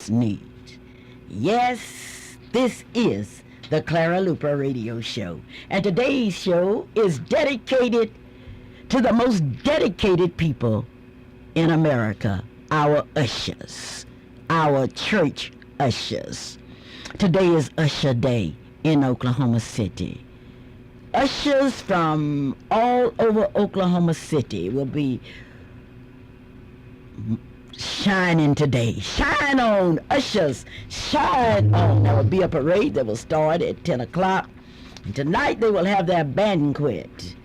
its need. Yes, this is the Clara Luper Radio Show. And today's show is dedicated to the most dedicated people in America, our ushers, our church ushers. Today is Usher Day in Oklahoma City. Ushers from all over Oklahoma City will be shining today. Shine on, ushers, shine on. There will be a parade that will start at 10 o'clock. And tonight they will have their banquet,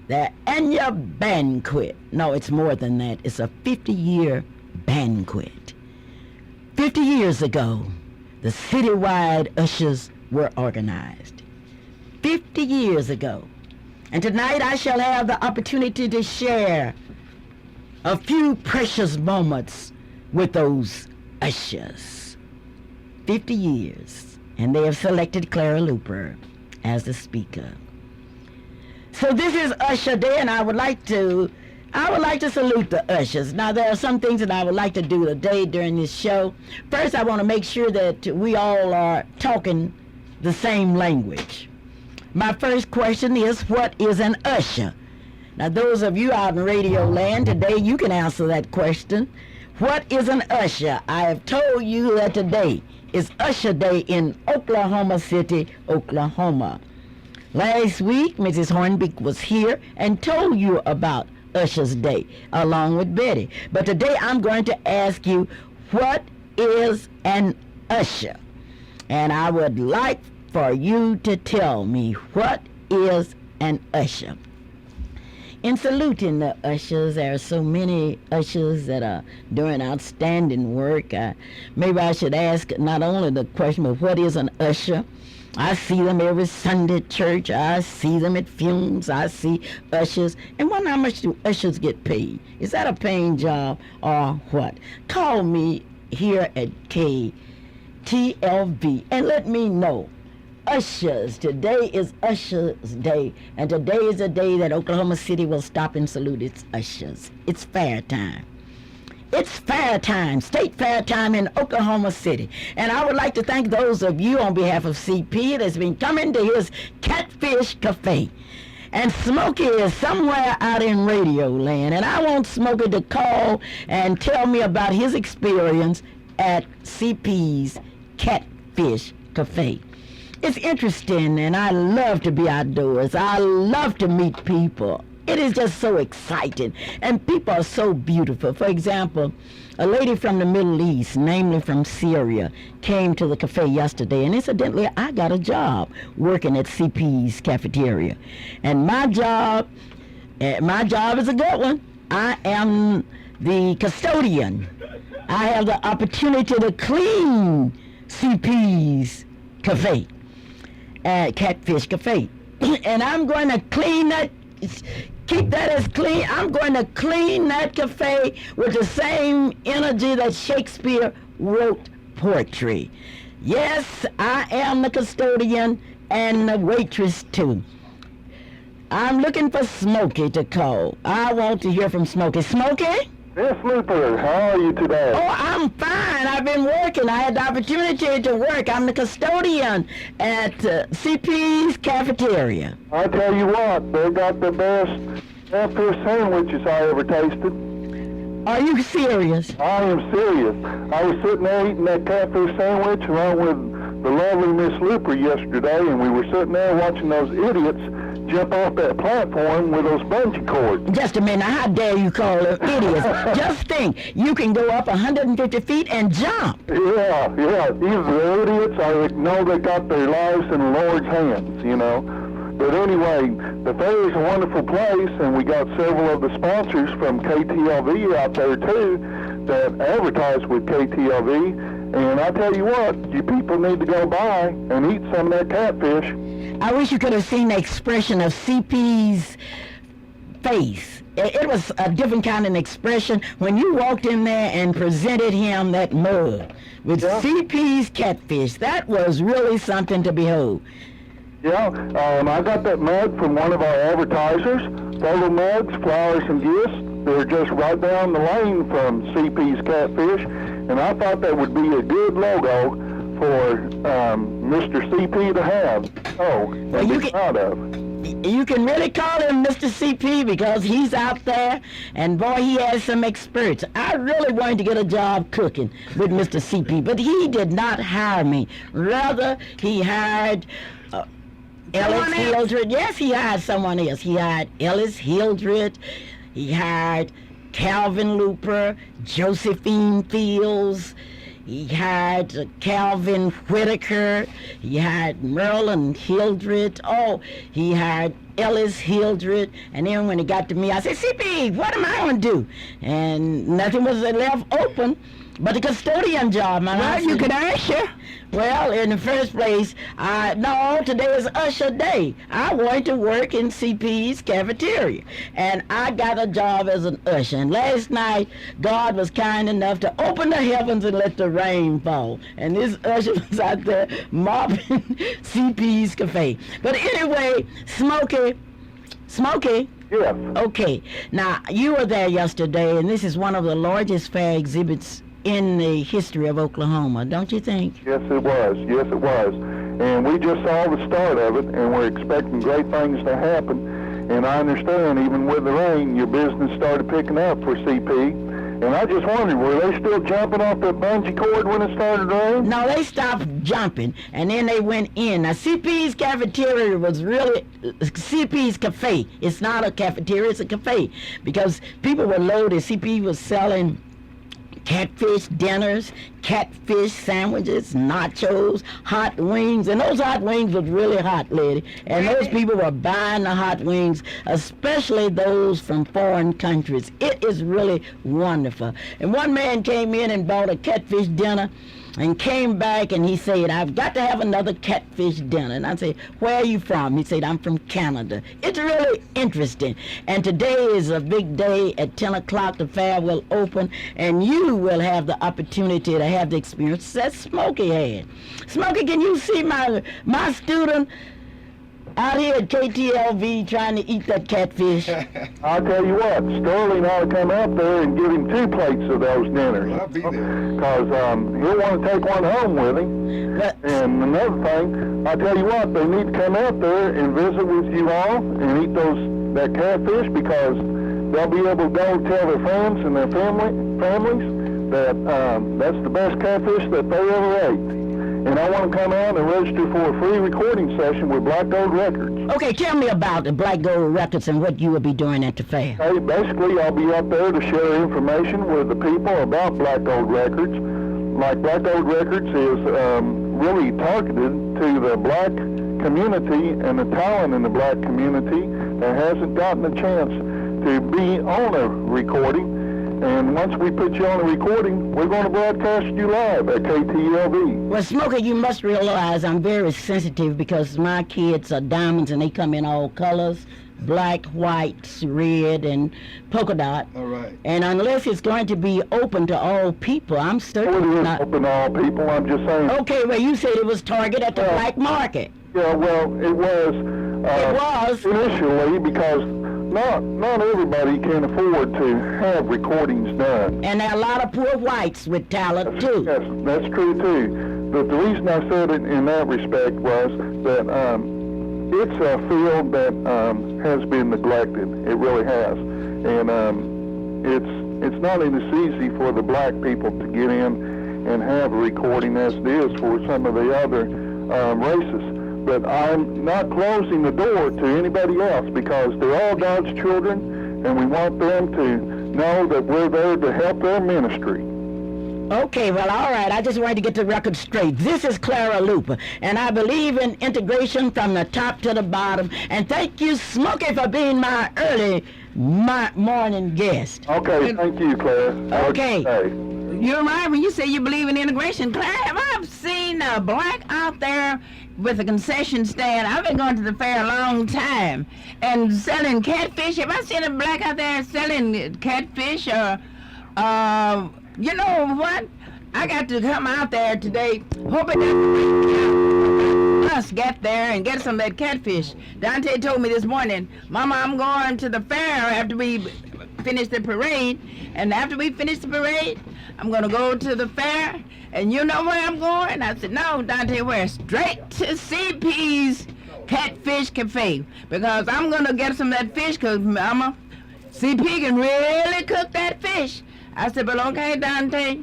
their annual banquet. No, it's more than that. It's a 50-year banquet. 50 years ago, the citywide ushers were organized. 50 years ago. And tonight I shall have the opportunity to share a few precious moments with those ushers. 50 years, and they have selected Clara Luper as the speaker. So this is Usher Day, and I would like to salute the ushers. Now, there are some things that I would like to do today during this show. First, I want to make sure that we all are talking the same language. My first question is, what is an usher? Now, those of you out in radio land today, you can answer that question. What is an usher? I have told you that today is Usher Day in Oklahoma City, Oklahoma. Last week, Mrs. Hornbeck was here and told you about Usher's Day, along with Betty. But today I'm going to ask you, what is an usher? And I would like for you to tell me, what is an usher? In saluting the ushers, there are so many ushers that are doing outstanding work. Maybe I should ask not only the question, but what is an usher? I see them every Sunday at church. I see them at funerals. I see ushers. And wonder how much do ushers get paid? Is that a paying job or what? Call me here at KTLV and let me know. Ushers, today is Usher's Day, and today is a day that Oklahoma City will stop and salute its ushers. It's fair time. It's fair time, state fair time in Oklahoma City. And I would like to thank those of you on behalf of CP that's been coming to his Catfish Cafe. And Smokey is somewhere out in radio land, and I want Smokey to call and tell me about his experience at CP's Catfish Cafe. It's interesting, and I love to be outdoors. I love to meet people. It is just so exciting, and people are so beautiful. For example, a lady from the Middle East, namely from Syria, came to the cafe yesterday, and incidentally, I got a job working at CP's cafeteria. And my job is a good one. I am the custodian. I have the opportunity to clean CP's cafe. Catfish Cafe. And I'm going to clean that, keep that as clean. I'm going to clean that cafe with the same energy that Shakespeare wrote poetry. Yes, I am the custodian and the waitress too. I'm looking for Smokey to call. I want to hear from Smokey. Smokey? Yes, Luper, how are you today? Oh, I'm fine. I've been working. I had the opportunity to work. I'm the custodian at CP's cafeteria. I tell you what, they got the best catfish sandwiches I ever tasted. Are you serious? I am serious. I was sitting there eating that catfish sandwich along with the lovely Miss Luper yesterday, and we were sitting there watching those idiots jump off that platform with those bungee cords. Just a minute. How dare you call them idiots? Just think, you can go up 150 feet and jump. Yeah. Either they're idiots or they know they got their lives in the Lord's hands, you know. But anyway, the fair is a wonderful place, and we got several of the sponsors from KTLV out there, too, that advertise with KTLV. And I tell you what, you people need to go by and eat some of that catfish. I wish you could have seen the expression of CP's face. It was a different kind of expression when you walked in there and presented him that mug with CP's catfish. That was really something to behold. Yeah, I got that mug from one of our advertisers. Photo mugs, flowers, and gifts. They're just right down the lane from CP's Catfish. And I thought that would be a good logo for Mr. CP to have. Oh, Well, you be proud of. You can really call him Mr. CP because he's out there, and boy, he has some experts. I really wanted to get a job cooking with Mr. CP, but he did not hire me. Rather, he hired Ellis Hildred. Yes, he hired someone else. He hired Ellis Hildred. He hired Calvin Luper, Josephine Fields. He had Calvin Whitaker. He had Merlin Hildred. Oh, he had Ellis Hildred. And then when it got to me, I said, CP, what am I going to do? And nothing was left open but the custodian job. Well, you could usher. Well, in the first place, no, today is usher day. I wanted to work in CP's cafeteria, and I got a job as an usher. And last night, God was kind enough to open the heavens and let the rain fall. And this usher was out there mopping CP's cafe. But anyway, Smokey. Yes. Okay, now you were there yesterday, and this is one of the largest fair exhibits in the history of Oklahoma, don't you think? Yes, it was. Yes, it was. And we just saw the start of it, and we're expecting great things to happen. And I understand, even with the rain, your business started picking up for CP. And I just wondered, were they still jumping off the bungee cord when it started raining? No, they stopped jumping, and then they went in. Now, CP's cafeteria was really CP's cafe. It's not a cafeteria, it's a cafe. Because people were loaded. CP was selling catfish dinners, catfish sandwiches, nachos, hot wings, and those hot wings was really hot, lady. And those people were buying the hot wings, especially those from foreign countries. It is really wonderful. And one man came in and bought a catfish dinner and came back and he said, I've got to have another catfish dinner. And I said, where are you from? He said, I'm from Canada. It's really interesting. And today is a big day. At 10 o'clock, the fair will open, and you will have the opportunity to have the experience that Smokey had. Smokey, can you see my student out here at KTLV trying to eat that catfish? I'll tell you what, Sterling ought to come out there and give him 2 plates of those dinners. Well, I'll be there. Because he'll want to take one home with him. But, And another thing, I'll tell you what, they need to come out there and visit with you all and eat that catfish, because they'll be able to go tell their friends and their families that that's the best catfish that they ever ate. And I want to come out and register for a free recording session with Black Gold Records. okay, tell me about the Black Gold Records and what you will be doing at the fair. Hey, basically, I'll be up there to share information with the people about Black Gold Records. Like, Black Gold Records is really targeted to the black community and the talent in the black community that hasn't gotten a chance to be on a recording. And once we put you on a recording, we're going to broadcast you live at KTLV. Well, Smokey, you must realize I'm very sensitive because my kids are diamonds and they come in all colors, black, white, red, and polka dot. All right. And unless it's going to be open to all people, I'm It certainly is not. open to all people, I'm just saying. Okay, well, you said it was targeted at the Well, black market. Yeah, well, it was. It was. Initially, because not everybody can afford to have recordings done. And there are a lot of poor whites with talent, too. Yes, that's true too. But the reason I said it in that respect was that it's a field that has been neglected. It really has, and it's not as easy for the black people to get in and have a recording as it is for some of the other races. But I'm not closing the door to anybody else, because they're all God's children, and we want them to know that we're there to help their ministry. Okay, well, all right. I just wanted to get the record straight. This is Clara Luper, and I believe in integration from the top to the bottom. And thank you, Smokey, for being my early morning guest. Okay, thank you, Claire. Have a Okay. good day. You're right when you say you believe in integration. Clara, have I seen a black out there with a concession stand? I've been going to the fair a long time and selling catfish. Have I seen a black out there selling catfish or, you know what? I got to come out there today, hoping that us get there and get some of that catfish. Dante told me this morning, Mama, I'm going to the fair after we finish the parade. And after we finish the parade, I'm going to go to the fair. And you know where I'm going? I said, no, Dante, where? Straight to CP's Catfish Cafe. Because I'm going to get some of that fish because Mama, CP can really cook that fish. I said, well, okay, Dante,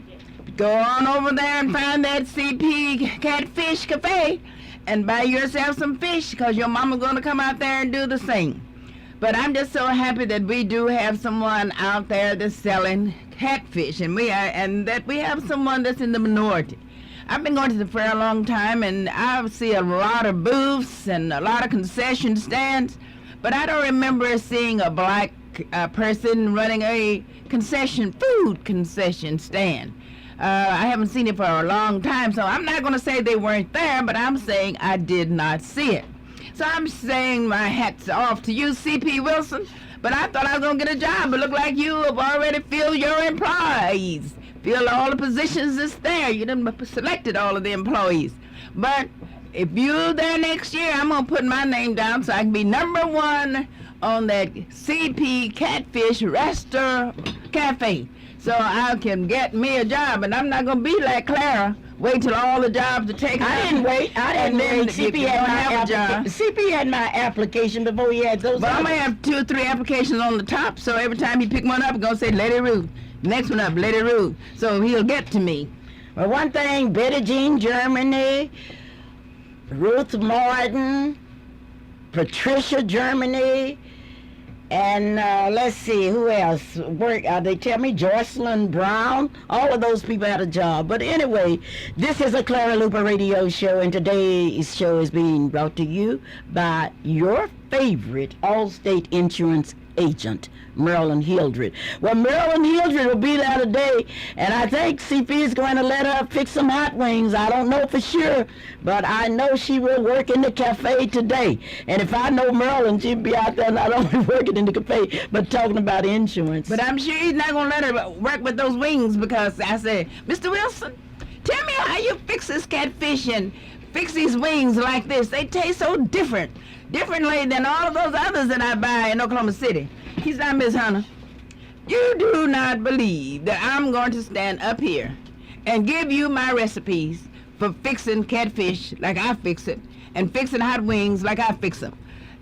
go on over there and find that CP Catfish Cafe and buy yourself some fish because your mama's going to come out there and do the same. But I'm just so happy that we do have someone out there that's selling catfish, and that we have someone that's in the minority. I've been going to the fair a long time, and I see a lot of booths and a lot of concession stands, but I don't remember seeing a black person running a food concession stand. I haven't seen it for a long time, so I'm not going to say they weren't there, but I'm saying I did not see it. So I'm saying my hat's off to you, C.P. Wilson, but I thought I was going to get a job, but look like you have already filled your employees, filled all the positions that's there. You done selected all of the employees. But if you're there next year, I'm going to put my name down so I can be number one on that C.P. Catfish Cafe. So I can get me a job, and I'm not going to be like Clara, wait till all the jobs are taken. I didn't wait. CP had my application before he had those. But I'm going to have 2 or 3 applications on the top, so every time he pick one up, he's going to say, Lady Ruth. Next one up, Lady Ruth. So he'll get to me. Well, one thing, Betty Jean Germany, Ruth Martin, Patricia Germany, and let's see, who else? They tell me Jocelyn Brown. All of those people had a job. But anyway, this is a Clara Luper radio show, and today's show is being brought to you by your favorite Allstate insurance agent, Marilyn Hildred. Well, Marilyn Hildred will be there today, and I think CP is going to let her fix some hot wings. I don't know for sure, but I know she will work in the cafe today. And if I know Marilyn, she'd be out there not only working in the cafe, but talking about insurance. But I'm sure he's not going to let her work with those wings, because I said, Mr. Wilson, tell me how you fix this catfish and fix these wings like this. They taste so differently than all of those others that I buy in Oklahoma City. He said, Miss Hunter, you do not believe that I'm going to stand up here and give you my recipes for fixing catfish like I fix it and fixing hot wings like I fix them.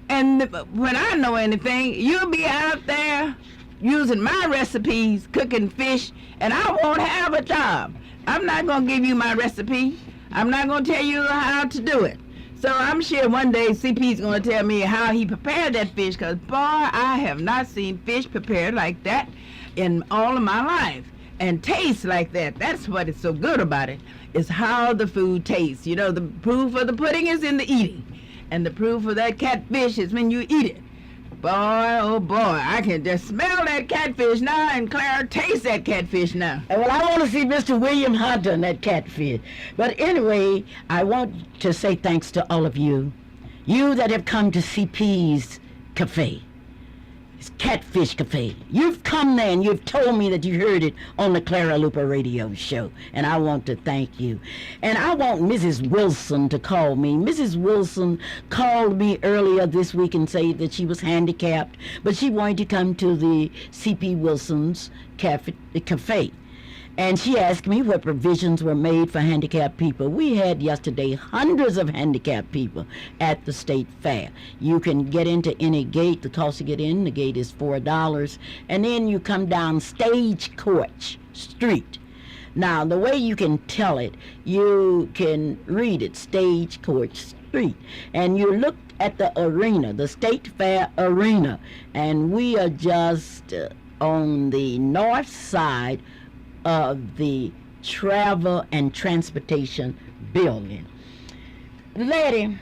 And when I know anything, you'll be out there using my recipes, cooking fish, and I won't have a job. I'm not going to give you my recipe. I'm not going to tell you how to do it. So I'm sure one day CP's going to tell me how he prepared that fish, because, boy, I have not seen fish prepared like that in all of my life and taste like that. That's what is so good about it, is how the food tastes. You know, the proof of the pudding is in the eating, and the proof of that catfish is when you eat it. Boy, oh boy, I can just smell that catfish now, and Clara taste that catfish now. Well, I want to see Mr. William Hunter and that catfish. But anyway, I want to say thanks to all of you that have come to CP's Cafe. It's Catfish Cafe. You've come there and you've told me that you heard it on the Clara Luper radio show, and I want to thank you. And I want Mrs. Wilson to call me. Mrs. Wilson called me earlier this week and said that she was handicapped, but she wanted to come to the C.P. Wilson's Cafe. And she asked me what provisions were made for handicapped people. We had yesterday hundreds of handicapped people at the state fair. You can get into any gate. The cost to get in the gate is $4. And then you come down Stagecoach Street. Now, the way you can tell it, you can read it, Stagecoach Street. And you look at the arena, the State Fair Arena. And we are just on the north side of the Travel and Transportation Building. Lady,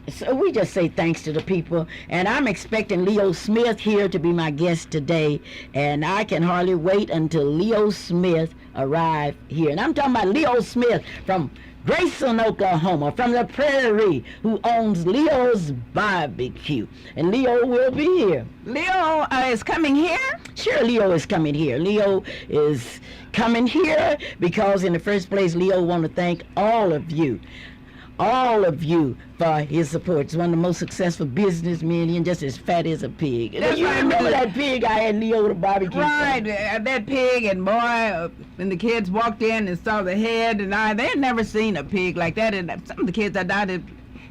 so we just say thanks to the people, and I'm expecting Leo Smith here to be my guest today, and I can hardly wait until Leo Smith arrive here. And I'm talking about Leo Smith from Grayson, Oklahoma, from the Prairie, who owns Leo's Barbecue. And Leo will be here. Leo is coming here? Sure, Leo is coming here. Leo is coming here because, in the first place, Leo want to thank all of you. all of you for his support. He's one of the most successful businessmen and just as fat as a pig. That's You right, remember Mr. that pig I had Leo the barbecue? Right, for? that pig and boy, when the kids walked in and saw the head and they had never seen a pig like that, and some of the kids I doubted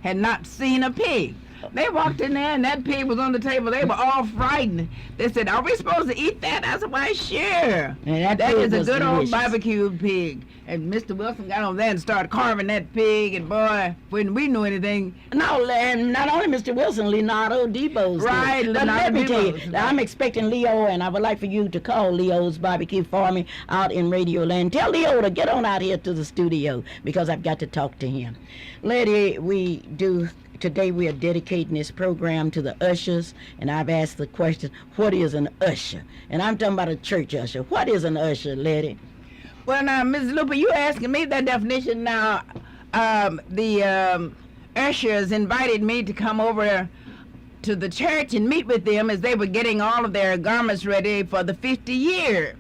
had not seen a pig. They walked in there and that pig was on the table. They were all frightened. They said, "Are we supposed to eat that?" I said, "Why, sure." And That pig is a was good old delicious. barbecue pig. And Mr. Wilson got on there and started carving that pig. And boy, when we knew anything, No, and not only Mr. Wilson, Leonardo Debo's. Right, But let Leonardo me tell you, Debo's. I'm expecting Leo, and I would like for you to call Leo's Barbecue for me out in Radio Land. Tell Leo to get on out here to the studio because I've got to talk to him. Lady, today we are dedicating this program to the ushers, and I've asked the question, what is an usher? And I'm talking about a church usher. What is an usher, lady? well, now, Ms. Luper, you asking me that definition now. The ushers invited me to come over to the church and meet with them as they were getting all of their garments ready for the 50-year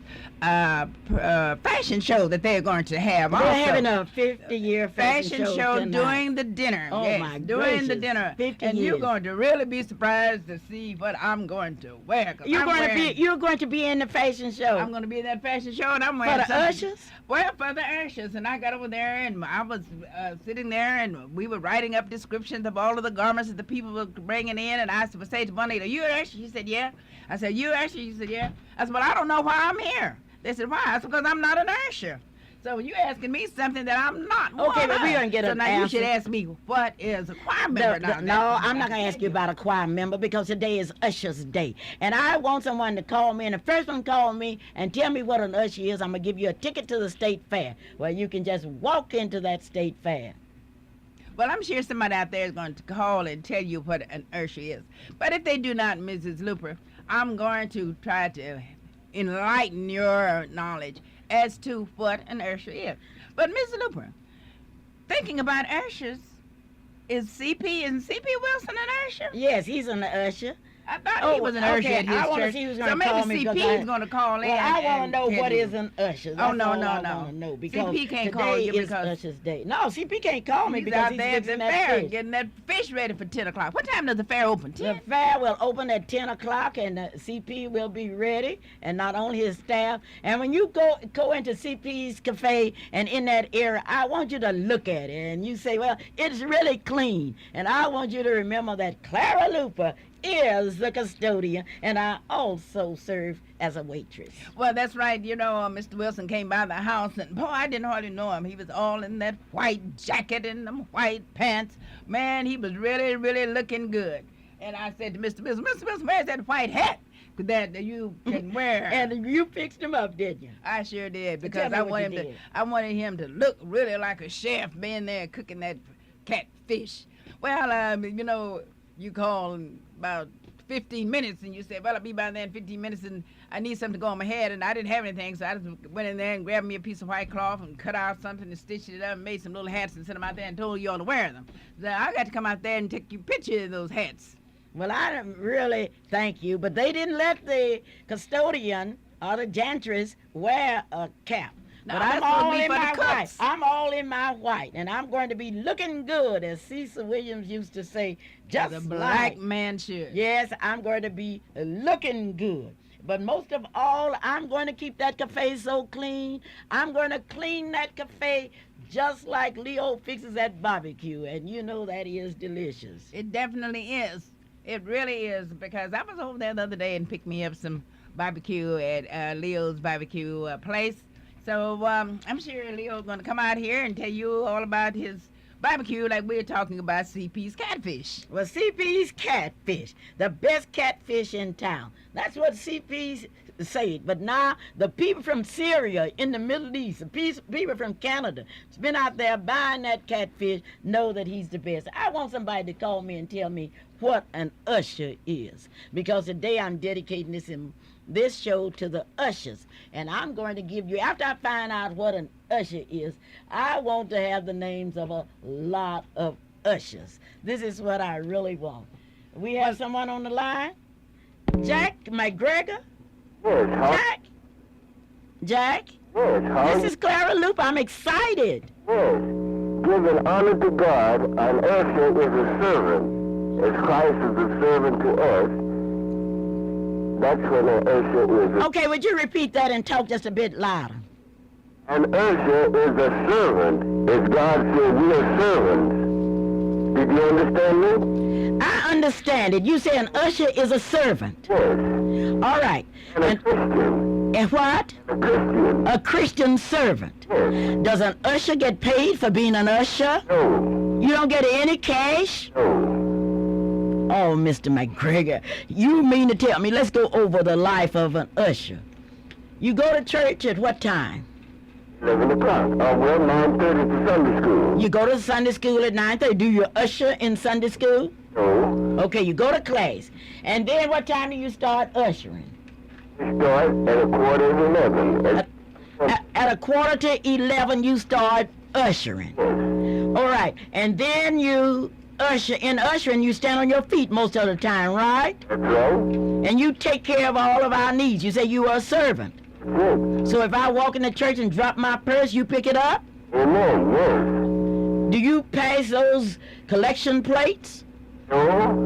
fashion show that they're going to have. They're also. having a 50-year Fashion show tonight. during the dinner. Oh, yes, my during the gracious, dinner. 50 and you're years. going to really be surprised to see what I'm going to wear. 'Cause You're I'm going to be in the fashion show. I'm going to be in that fashion show, and I'm For wearing the something. ushers? Well, for the ushers, and I got over there, and I was sitting there, and we were writing up descriptions of all of the garments that the people were bringing in, and I would say to one lady, "Are you an usher?" She said, "Yeah." I said, "You an usher?" She said, "Yeah." I said, "Well, I don't know why I'm here." They said, "Why?" I said, "Because I'm not an usher." So you asking me something that I'm not. Okay, but we're gonna get so an now answer. you should ask me, what is a choir member? No, I'm not going to ask you about a choir member because today is Usher's Day. And I want someone to call me, and the first one call me and tell me what an usher is. I'm going to give you a ticket to the state fair where you can just walk into that state fair. Well, I'm sure somebody out there is going to call and tell you what an usher is. But if they do not, Mrs. Luper, I'm going to try to enlighten your knowledge as to what an usher is. But Mrs. Luper, thinking about ushers, is C.P. Wilson an usher? Yes, he's an usher. I thought he was an usher at his I want to church. see who's So going to call me. maybe because C.P. is going to call in. Well, I want to and know tell what you. is an usher. Oh, That's no, all no, I no. want to know because CP can't today call you is because- Usher's Day. No, CP can't call me He's because out he's there at the fixing that fair fish. getting that fish ready for 10 o'clock. What time does the fair open? 10? The fair will open at 10 o'clock, and the CP will be ready, and not only his staff. And when you go into CP's cafe and in that area, I want you to look at it, and you say, well, it's really clean. And I want you to remember that Clara Luper is the custodian, and I also serve as a waitress. Well, that's right. You know, Mr. Wilson came by the house, and boy, I didn't hardly know him. He was all in that white jacket and them white pants. Man, he was really, really looking good. And I said to Mr. Wilson, "Mr. Wilson, where's that white hat that you can wear?" And you fixed him up, didn't you? I sure did, because Tell me I what wanted you him to. did. I wanted him to look really like a chef being there cooking that catfish. Well, you know, you call in about 15 minutes, and you said, "Well, I'll be by there in 15 minutes, and I need something to go on my head," and I didn't have anything, so I just went in there and grabbed me a piece of white cloth and cut out something and stitched it up and made some little hats and sent them out there and told you all to wear them. So I got to come out there and take you a picture of those hats. Well, I don't really thank you, but they didn't let the custodian or the janitress wear a cap. No, But that's I'm supposed all to be in for the my white. cooks. I'm all in my white, and I'm going to be looking good, as Cecil Williams used to say, just The black like. man should. Yes, I'm going to be looking good. But most of all, I'm going to keep that cafe so clean. I'm going to clean that cafe just like Leo fixes that barbecue, and you know that is delicious. It definitely is. It really is, because I was over there the other day and picked me up some barbecue at Leo's barbecue place. So I'm sure Leo's going to come out here and tell you all about his barbecue like we're talking about CP's catfish. Well, CP's catfish, the best catfish in town. That's what CP's said. But now the people from Syria in the Middle East, the people from Canada, that's been out there buying that catfish, know that he's the best. I want somebody to call me and tell me what an usher is, because today I'm dedicating this show to the ushers, and I'm going to give you, after I find out what an usher is, I want to have the names of a lot of ushers. This is what I really want. We have someone on the line. Jack McGregor. Yes, hi. Jack. Yes, hi. This is Clara Luper. I'm excited. Yes. giving honor to God, an usher is a servant. As Christ is a servant to us, that's what an usher is. Okay, would you repeat that and talk just a bit louder? An usher is a servant. As God said, we are servants. Did you understand me? I understand it. You say an usher is a servant. Yes. All right. And a Christian. And what? A Christian. A Christian servant. Yes. Does an usher get paid for being an usher? No. You don't get any cash? No. Oh, Mr. McGregor, you mean to tell me, let's go over the life of an usher. You go to church at what time? 11 o'clock. Well, 9:30 to Sunday school. You go to Sunday school at 9:30. Do you usher in Sunday school? No. Okay, you go to class. And then what time do you start ushering? We start at a quarter of 11. At a quarter to 11, you start ushering. Yes. All right. And then you usher. In ushering, you stand on your feet most of the time, right? That's right. And you take care of all of our needs. You say you are a servant. Yes. So if I walk in the church and drop my purse, you pick it up? Amen. Yes. Do you pass those collection plates? No.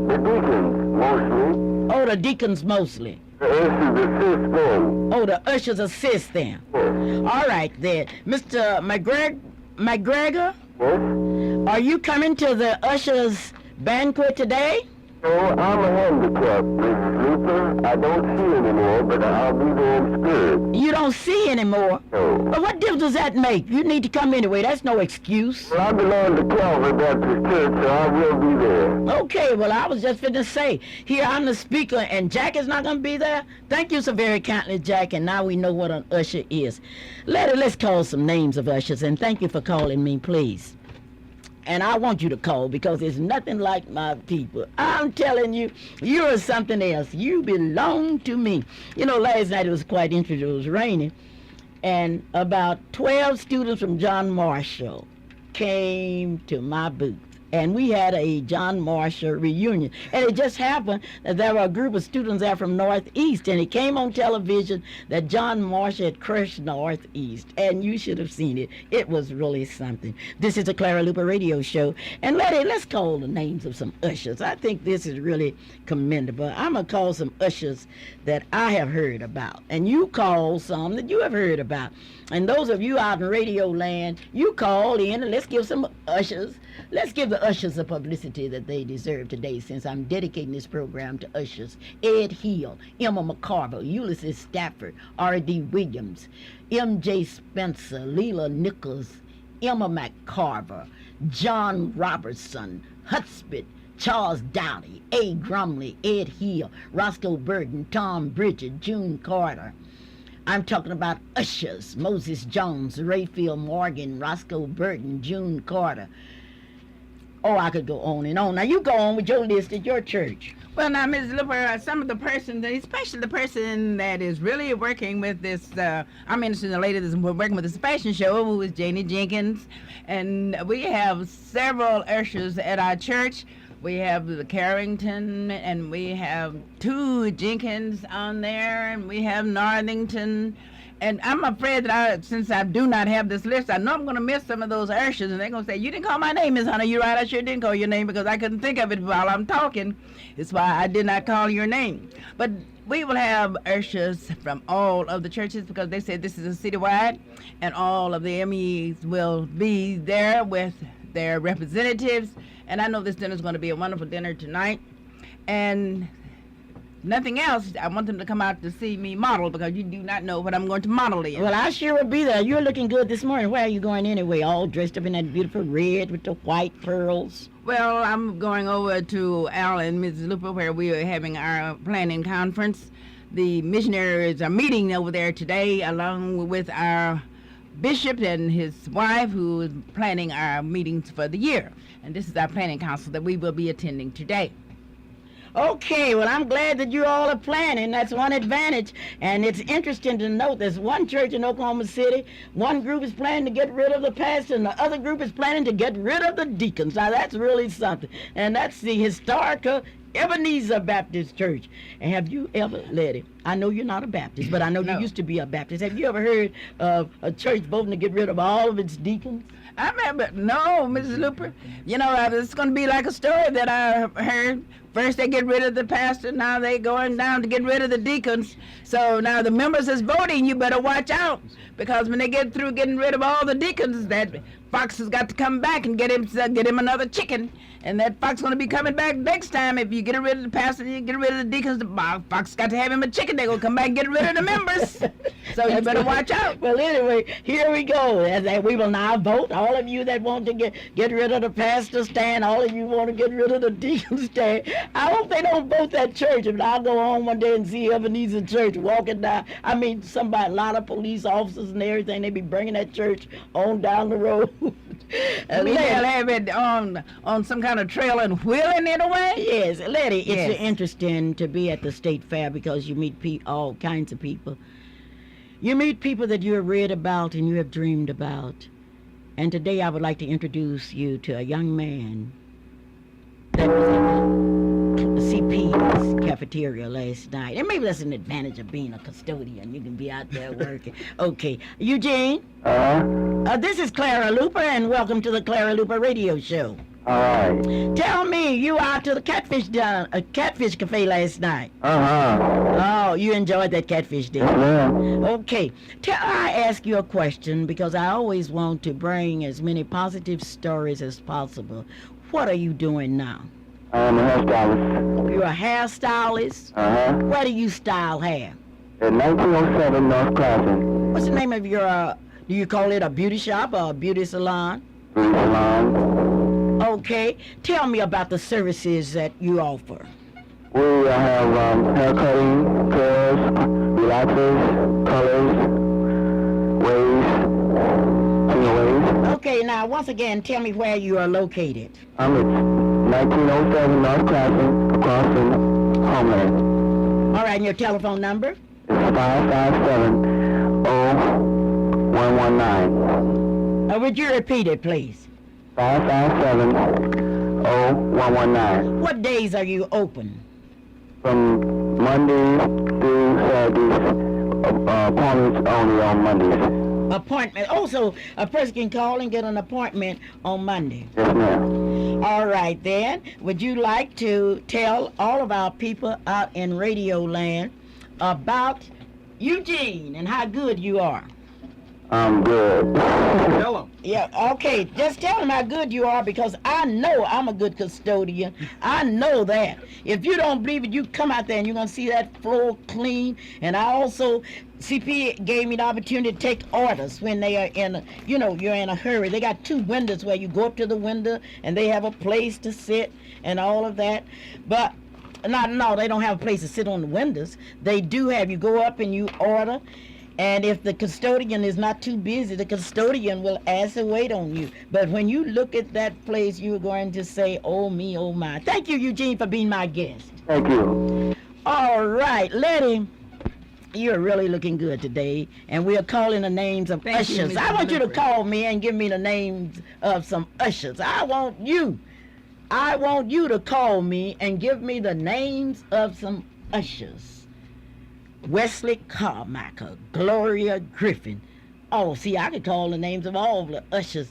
The deacons, mostly. Oh, the deacons mostly. The ushers assist them. Oh, the ushers assist them. Yes. All right, then. Mr. McGregor, Yes. are you coming to the ushers banquet today? No, I'm a handicap, Mrs. Luper. I don't see anymore, but I'll be there in spirit. You don't see anymore. No. But what difference does that make? You need to come anyway. That's no excuse. Well, I belong to Calvary Baptist Church, so I will be there. Okay, well, I was just finna say, here I'm the speaker, and Jack is not going to be there? Thank you so very kindly, Jack, and now we know what an usher is. Let's call some names of ushers, and thank you for calling me, please. And I want you to call because there's nothing like my people. I'm telling you, you're something else. You belong to me. You know, last night it was quite interesting. It was raining. And about 12 students from John Marshall came to my booth. And we had a John Marshall reunion. And it just happened that there were a group of students there from Northeast. And it came on television that John Marshall had crushed Northeast. And you should have seen it. It was really something. This is the Clara Luper radio show. And let's call the names of some ushers. I think this is really commendable. I'm going to call some ushers that I have heard about. And you call some that you have heard about. And those of you out in radio land, you call in and let's give some ushers. Let's give the ushers the publicity that they deserve today, since I'm dedicating this program to ushers. Ed Hill, Emma McCarver, Ulysses Stafford, R.D. Williams, M.J. Spencer, Leela Nichols, Emma McCarver, John Robertson, Hutspit, Charles Dowdy, A. Grumley, Ed Hill, Roscoe Burton, Tom Bridget, June Carter. I'm talking about ushers: Moses Jones, Rayfield Morgan, Roscoe Burton, June Carter. Oh, I could go on and on. Now, you go on with your list at your church. Well, now, Ms. Luper, some of the persons, especially the person that is really working with this, I mentioned the lady that's working with this fashion show, who is Janie Jenkins. And we have several ushers at our church. We have the Carrington, and we have 2 Jenkins on there, and we have Northington. And I'm afraid that since I do not have this list, I know I'm going to miss some of those ushers, and they're going to say, you didn't call my name, Miss Hunter. You're right, I sure didn't call your name because I couldn't think of it while I'm talking. It's why I did not call your name. But we will have ushers from all of the churches because they said this is a citywide, and all of the MEs will be there with their representatives. And I know this dinner is going to be a wonderful dinner tonight. And nothing else, I want them to come out to see me model because you do not know what I'm going to model in. Well, I sure will be there. You're looking good this morning. Where are you going anyway? All dressed up in that beautiful red with the white pearls. Well, I'm going over to Al and Mrs. Luper where we are having our planning conference. The missionaries are meeting over there today along with our bishop and his wife who is planning our meetings for the year. And this is our planning council that we will be attending today. Okay, well, I'm glad that you all are planning. That's one advantage. And it's interesting to note there's one church in Oklahoma City. One group is planning to get rid of the pastor, and the other group is planning to get rid of the deacons. Now, that's really something. And that's the historical Ebenezer Baptist Church. And have you ever, Letty, I know you're not a Baptist, but I know No. you used to be a Baptist. Have you ever heard of a church voting to get rid of all of its deacons? I remember, no, Mrs. Luper. You know, it's going to be like a story that I heard. First they get rid of the pastor, now they going down to get rid of the deacons. So now the members is voting, you better watch out. Because when they get through getting rid of all the deacons, that fox has got to come back and get him another chicken. And that fox going to be coming back next time. If you get rid of the pastor, you get rid of the deacons, the fox got to have him a chicken. They're going to come back and get rid of the members. So you better watch out. Well, anyway, here we go. And we will now vote. All of you that want to get rid of the pastor stand, all of you want to get rid of the deacon stand. I hope they don't vote that church. But I'll go home one day and see Ebenezer Church walking down. I mean, a lot of police officers and everything, they be bringing that church on down the road. I mean, they'll have it on some kind of trail and wheeling it away? Yes, Letty, Yes. it's interesting to be at the state fair because you meet all kinds of people. You meet people that you have read about and you have dreamed about. And today I would like to introduce you to a young man that was at the CP's cafeteria last night. And maybe that's an advantage of being a custodian. You can be out there working. Okay, Eugene? This is Clara Luper, and welcome to the Clara Luper Radio Show. All right. Tell me, you were out to the catfish cafe last night. Uh-huh. Oh, you enjoyed that catfish dinner. Yeah. Okay. I ask you a question because I always want to bring as many positive stories as possible. What are you doing now? I'm a hairstylist. You're a hairstylist? Uh-huh. Where do you style hair? At 1907 North Crossing. What's the name of your, do you call it a beauty shop or a beauty salon? Beauty salon. Okay. Tell me about the services that you offer. We have hair cutting, curls, relaxers, colors, waves. Okay, now once again, tell me where you are located. I'm at 1907 North Crossing, across from Homeland. All right, and your telephone number? It's 557-0119. Would you repeat it, please? 557-0119. What days are you open? From Monday through Saturdays. Appointments only on Mondays. Appointment. Also, a person can call and get an appointment on Monday. Yes, ma'am. All right, then. Would you like to tell all of our people out in Radio Land about Eugene and how good you are? I'm good. Tell 'em. Yeah, okay. Just tell them how good you are because I know I'm a good custodian. I know that. If you don't believe it, you come out there and you're going to see that floor clean. And I also, CP gave me the opportunity to take orders when they are you're in a hurry. They got 2 windows where you go up to the window and they have a place to sit and all of that. But no, they don't have a place to sit on the windows. They do have, you go up and you order. And if the custodian is not too busy, the custodian will ask to wait on you. But when you look at that place, you're going to say, oh me, oh my. Thank you, Eugene, for being my guest. Thank you. All right, Letty, you're really looking good today. And we are calling the names of Thank you, ushers. Mrs. I want you to Luper. call me and give me the names of some ushers. I want you to call me and give me the names of some ushers. Wesley Carmichael, Gloria Griffin. Oh, see, I could call the names of all the ushers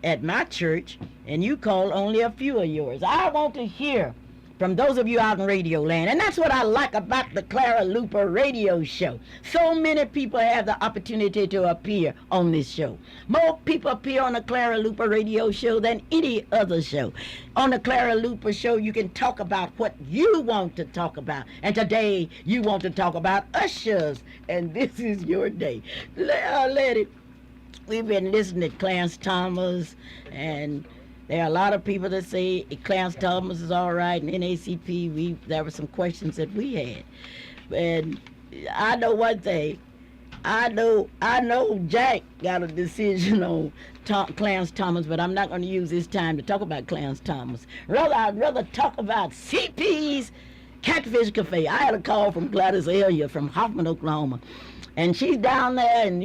at my church, and you call only a few of yours. I want to hear from those of you out in Radio Land, and that's what I like about the Clara Luper Radio Show. So many people have the opportunity to appear on this show. More people appear on the Clara Luper Radio Show than any other show. On the Clara Luper Show, you can talk about what you want to talk about. And today, you want to talk about ushers. And this is your day. Lady, we've been listening to Clarence Thomas, and there are a lot of people that say Clarence Thomas is all right, and NACP, there were some questions that we had. And I know one thing. I know Jack got a decision on Clarence Thomas, but I'm not going to use this time to talk about Clarence Thomas. I'd rather talk about CP's Catfish Cafe. I had a call from Gladys Elliott from Hoffman, Oklahoma. And she's down there, and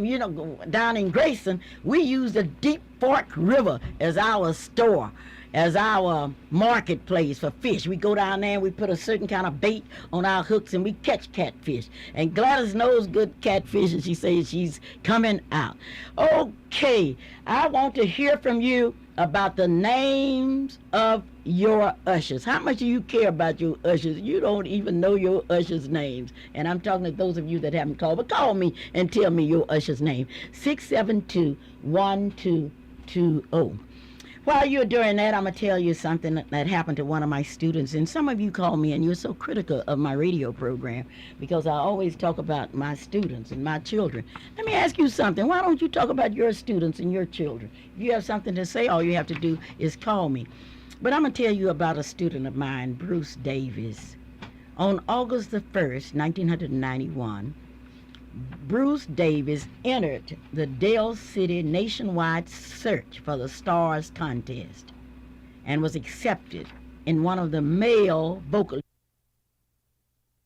down in Grayson, we use the Deep Fork River as our store. as our marketplace for fish. We go down there and we put a certain kind of bait on our hooks and we catch catfish. And Gladys knows good catfish, and she says she's coming out. Okay, I want to hear from you about the names of your ushers. How much do you care about your ushers? You don't even know your ushers' names. And I'm talking to those of you that haven't called, but call me and tell me your usher's name. 672-1220. While you're doing that, I'm going to tell you something that happened to one of my students. And some of you call me and you're so critical of my radio program because I always talk about my students and my children. Let me ask you something. Why don't you talk about your students and your children? If you have something to say, all you have to do is call me. But I'm going to tell you about a student of mine, Bruce Davis. On August the 1st, 1991, Bruce Davis entered the Dale City nationwide search for the Stars contest and was accepted in one of the male vocal.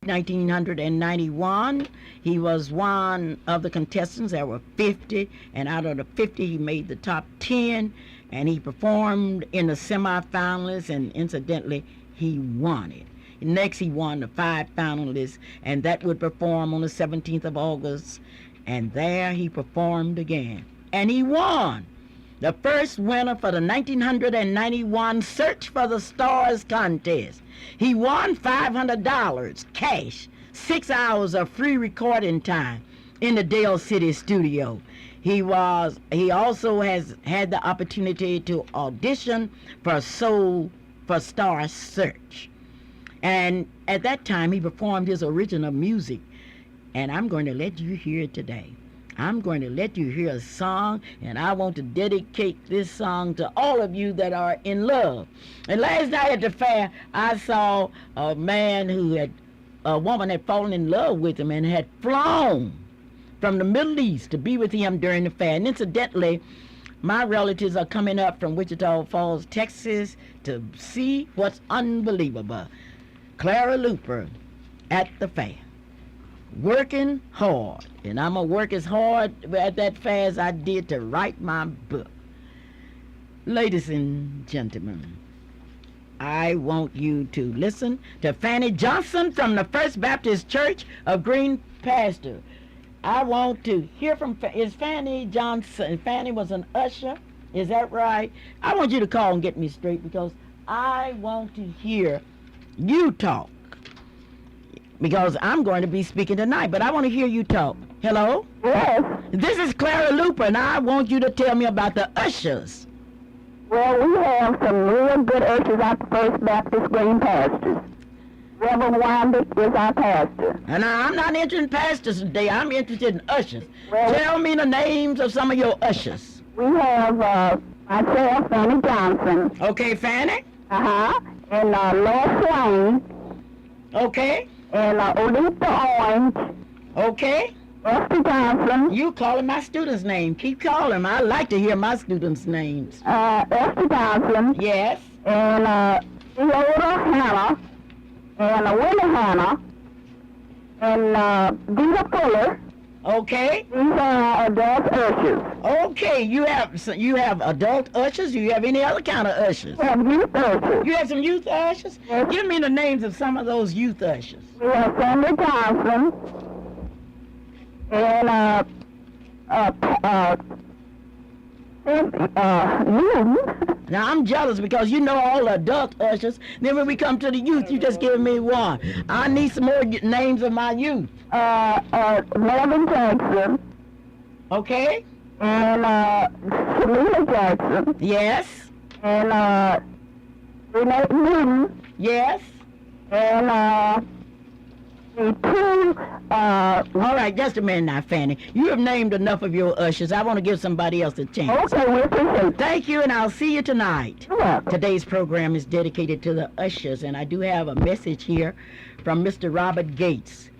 1991, he was one of the contestants. There were 50, and out of the 50, he made the top 10, and he performed in the semifinalists, and incidentally, he won it. Next, he won the 5 finalists, and that would perform on the 17th of August. And there he performed again. And he won. The first winner for the 1991 Search for the Stars contest. He won $500 cash, 6 hours of free recording time in the Dale City studio. He also has had the opportunity to audition for Star Search. And at that time, he performed his original music. And I'm going to let you hear it today. I'm going to let you hear a song, and I want to dedicate this song to all of you that are in love. And last night at the fair, I saw a woman had fallen in love with him and had flown from the Middle East to be with him during the fair. And incidentally, my relatives are coming up from Wichita Falls, Texas, to see what's unbelievable. Clara Luper at the fair, working hard, and I'm going to work as hard at that fair as I did to write my book. Ladies and gentlemen, I want you to listen to Fanny Johnson from the First Baptist Church of Green Pasture. I want to hear from, is Fanny Johnson, Fanny was an usher, is that right? I want you to call and get me straight because I want to hear you talk, because I'm going to be speaking tonight, but I want to hear you talk. Hello? Yes. This is Clara Luper, and I want you to tell me about the ushers. Well, we have some real good ushers at the First Baptist Green Pastures. Reverend Wyandotte is our pastor. And I'm not interested in pastors today. I'm interested in ushers. Well, tell me the names of some of your ushers. We have myself, Fanny Johnson. Okay, Fanny? Uh-huh. And Laura Swain. Okay. And Odetta Orange. Okay. Esther Johnson. You calling my students' name. Keep calling. I like to hear my students' names. Esther Johnson. Yes. And Theodora Hannah. And Winnie Hannah. And Vita Fuller. Okay. These are adult ushers. Okay, you have adult ushers? Do you have any other kind of ushers? We have youth ushers. You have some youth ushers? Yes. Give me the names of some of those youth ushers. We have Sandra Johnson. And Newton. Now, I'm jealous because you know all the adult ushers. Then when we come to the youth, you just give me one. I need some more names of my youth. Melvin Jackson. Okay? And Selena Jackson. Yes. And Renee Newton. Yes. And the two, all right, just a minute now, Fanny. You have named enough of your ushers. I want to give somebody else a chance. Okay, we appreciate it. Thank you, and I'll see you tonight. You're welcome. Today's program is dedicated to the ushers, and I do have a message here from Mr. Robert Gates.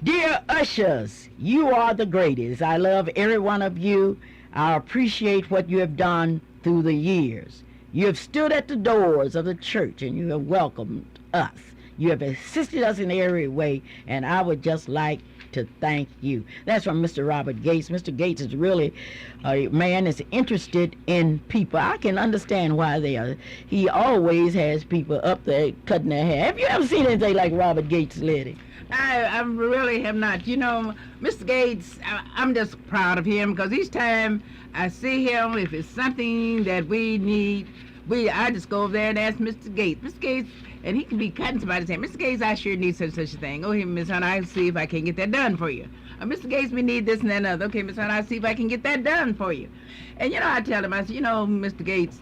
Dear ushers, you are the greatest. I love every one of you. I appreciate what you have done through the years. You have stood at the doors of the church, and you have welcomed us. You have assisted us in every way, and I would just like to thank you. That's from Mr. Robert Gates. Mr. Gates is really a man that's interested in people. I can understand why they are. He always has people up there cutting their hair. Have you ever seen anything like Robert Gates, lady? I really have not. You know, Mr. Gates, I'm just proud of him because each time I see him, if it's something that we need, I just go over there and ask Mr. Gates. Mr. Gates, and he can be cutting somebody's hair. Mr. Gates, I sure need such a thing. Oh, here, Miss Hunt, I'll see if I can get that done for you. Mr. Gates, we need this and that and other. Okay, Miss Hunt, I'll see if I can get that done for you. And, you know, I tell him, I said, you know, Mr. Gates,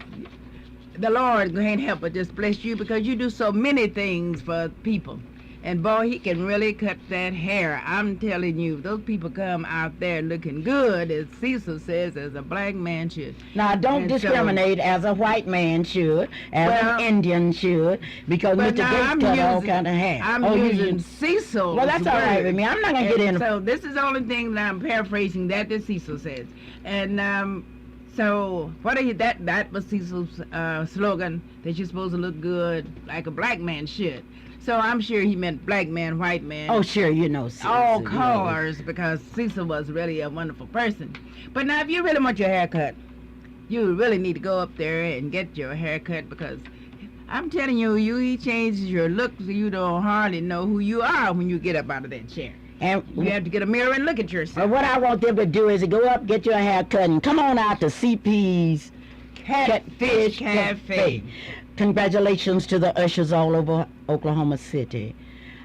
the Lord can't help but just bless you because you do so many things for people. And boy, he can really cut that hair. I'm telling you, those people come out there looking good, as Cecil says, as a black man should. Now, don't discriminate as a white man should, as an Indian should, because Mr. Gates cut all kind of hair. I'm using Cecil. Well, that's all right with me. I'm not going to get in. So this is the only thing that I'm paraphrasing that Cecil says. And so what are you? That was Cecil's slogan, that you're supposed to look good like a black man should. So I'm sure he meant black man, white man. Oh, sure, you know, Cecil. All colors, because Cecil was really a wonderful person. But now, if you really want your hair cut, you really need to go up there and get your hair cut, because I'm telling you, he changes your look so you don't hardly know who you are when you get up out of that chair. And you have to get a mirror and look at yourself. What I want them to do is to go up, get your hair cut, and come on out to CP's Catfish Cafe. Congratulations to the ushers all over Oklahoma City.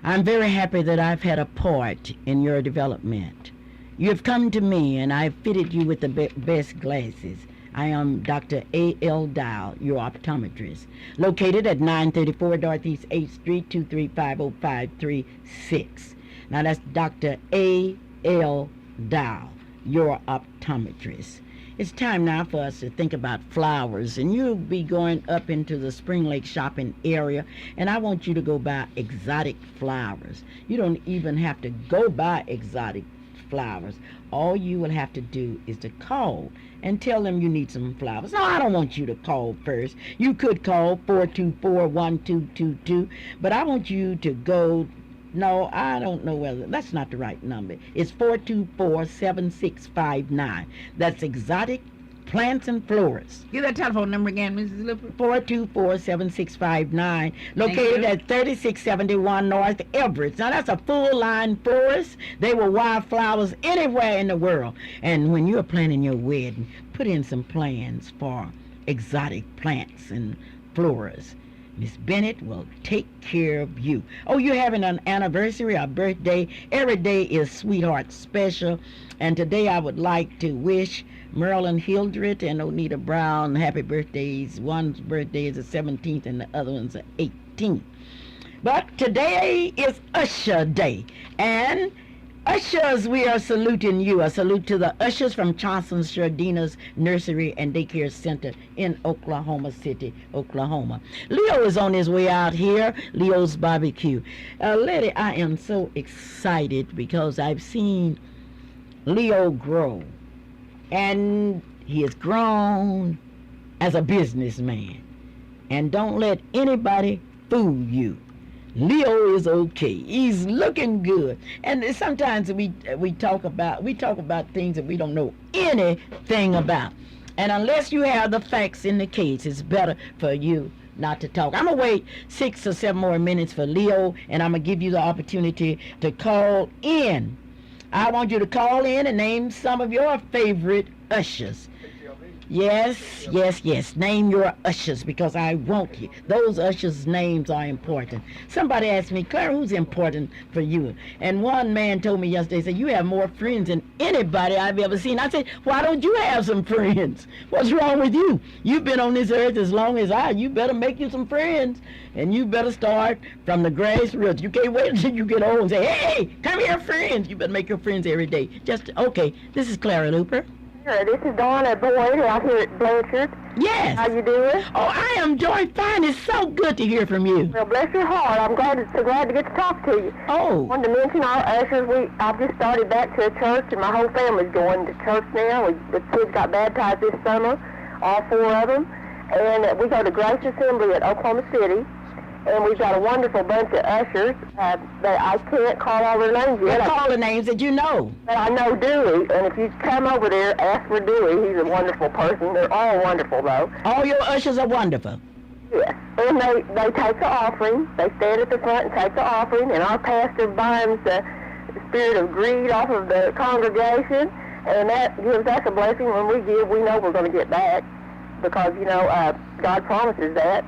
I'm very happy that I've had a part in your development. You have come to me, and I've fitted you with the best glasses. I am Dr. A.L. Dial, your optometrist, located at 934 Northeast 8th Street, 2350536. Now that's Dr. A.L. Dial, your optometrist. It's time now for us to think about flowers, and you'll be going up into the Spring Lake shopping area, and I want you to go buy exotic flowers. You don't even have to go buy exotic flowers. All you will have to do is to call and tell them you need some flowers. No, I don't want you to call first. You could call 424-1222, but I want you to go. No, I don't know whether that's not the right number. It's 424-7659. That's Exotic Plants and Florists. Give that telephone number again, Mrs. Luper. 424-7659, located at 3671 North Everett. Now that's a full-line florist. They will wild flowers anywhere in the world. And when you're planning your wedding, put in some plans for exotic plants and florists. Miss Bennett will take care of you. Oh, you're having an anniversary, a birthday. Every day is Sweetheart Special. And today I would like to wish Marilyn Hildred and Onita Brown happy birthdays. One's birthday is the 17th and the other one's the 18th. But today is Usher Day. And ushers, we are saluting you. A salute to the ushers from Johnson's Shardina's Nursery and Daycare Center in Oklahoma City, Oklahoma. Leo is on his way out here, Leo's Barbecue. Lady, I am so excited because I've seen Leo grow. And he has grown as a businessman. And don't let anybody fool you. Leo is okay. He's looking good. And sometimes we talk about things that we don't know anything about. And unless you have the facts in the case, it's better for you not to talk. I'm going to wait 6 or 7 more minutes for Leo, and I'm going to give you the opportunity to call in. I want you to call in and name some of your favorite ushers. Yes. Name your ushers, because I want you. Those ushers' names are important. Somebody asked me, Clara, who's important for you? And one man told me yesterday, said, you have more friends than anybody I've ever seen. I said, why don't you have some friends? What's wrong with you? You've been on this earth as long as I. You better make you some friends. And you better start from the grassroots. You can't wait until you get old and say, hey, come here, friends. You better make your friends every day. Okay, this is Clara Luper. Sure, this is Donna Boyd out here at Blanchard. Yes. How you doing? Oh, I am doing fine. It's so good to hear from you. Well, bless your heart. I'm so glad to get to talk to you. Oh. I wanted to mention our ushers. I've just started back to a church, and my whole family's going to church now. The kids got baptized this summer, all 4 of them. And we go to Grace Assembly at Oklahoma City. And we've got a wonderful bunch of ushers that I can't call all their names yet. Well, call the names that you know. But I know Dewey, and if you come over there, ask for Dewey. He's a wonderful person. They're all wonderful, though. All your ushers are wonderful. Yes. And they take the offering. They stand at the front and take the offering, and our pastor binds the spirit of greed off of the congregation, and that gives us a blessing. When we give, we know we're going to get back because, God promises that.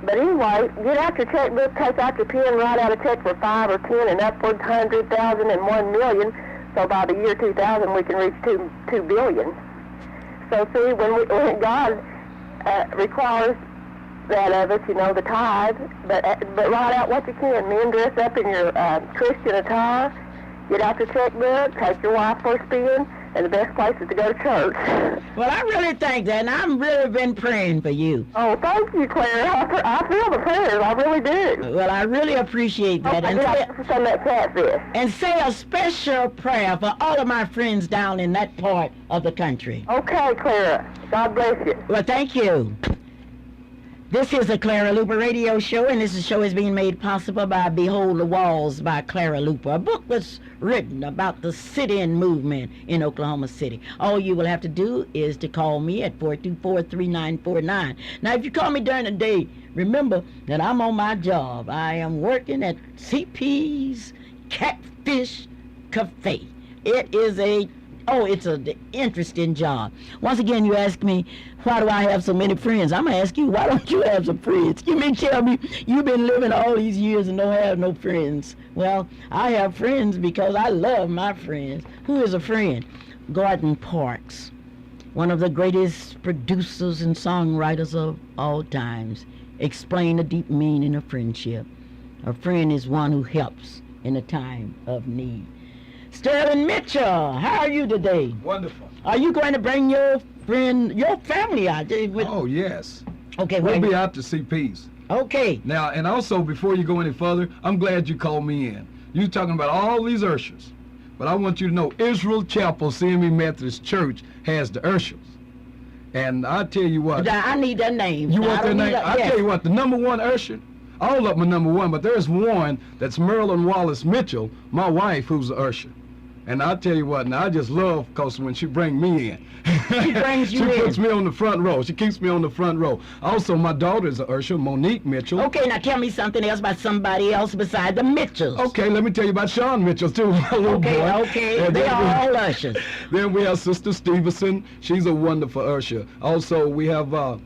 But anyway, get out your checkbook, take out your pen, write out a check for 5 or 10 and upward 100,000 and 1 million. So by the year 2000, we can reach 2 billion. So see, when God requires that of us, the tithe, but write out what you can. Men, dress up in your Christian attire, get out your checkbook, take your wife for a spin, and the best place is to go to church. Well, I really think that, and I've really been praying for you. Oh, thank you, Clara. I feel the prayers. I really do. Well, I really appreciate that. And for some of that catfish. And say a special prayer for all of my friends down in that part of the country. Okay, Clara. God bless you. Well, thank you. This is the Clara Luper radio show, and this show is being made possible by Behold the Walls by Clara Luper. A book was written about the sit-in movement in Oklahoma City. All you will have to do is to call me at 424-3949. Now, if you call me during the day, remember that I'm on my job. I am working at CP's Catfish Cafe. It's an interesting job. Once again, you ask me, why do I have so many friends? I'm going to ask you, why don't you have some friends? You may tell me you've been living all these years and don't have no friends. Well, I have friends because I love my friends. Who is a friend? Gordon Parks, one of the greatest producers and songwriters of all times, explained the deep meaning of friendship. A friend is one who helps in a time of need. Sterling Mitchell, how are you today? Wonderful. Are you going to bring your family out? Oh, yes. Okay, We'll be out to CP's. Okay. Now, and also, before you go any further, I'm glad you called me in. You're talking about all these ushers. But I want you to know, Israel Chapel CME Methodist Church has the ushers. And I tell you what. I need their name. You want their name? Yes. I tell you what, the number one usher, all of them are number one, but there's one that's Marilyn Wallace Mitchell, my wife, who's the usher. And I tell you what, now I just love, because when she brings me in, she brings you in. She puts me on the front row. She keeps me on the front row. Also, my daughter's a usher, Monique Mitchell. Okay, now tell me something else about somebody else besides the Mitchells. Okay, let me tell you about Sean Mitchell, too, my little boy. Okay, they are all ushers. Then we have Sister Stevenson. She's a wonderful usher. Also, we have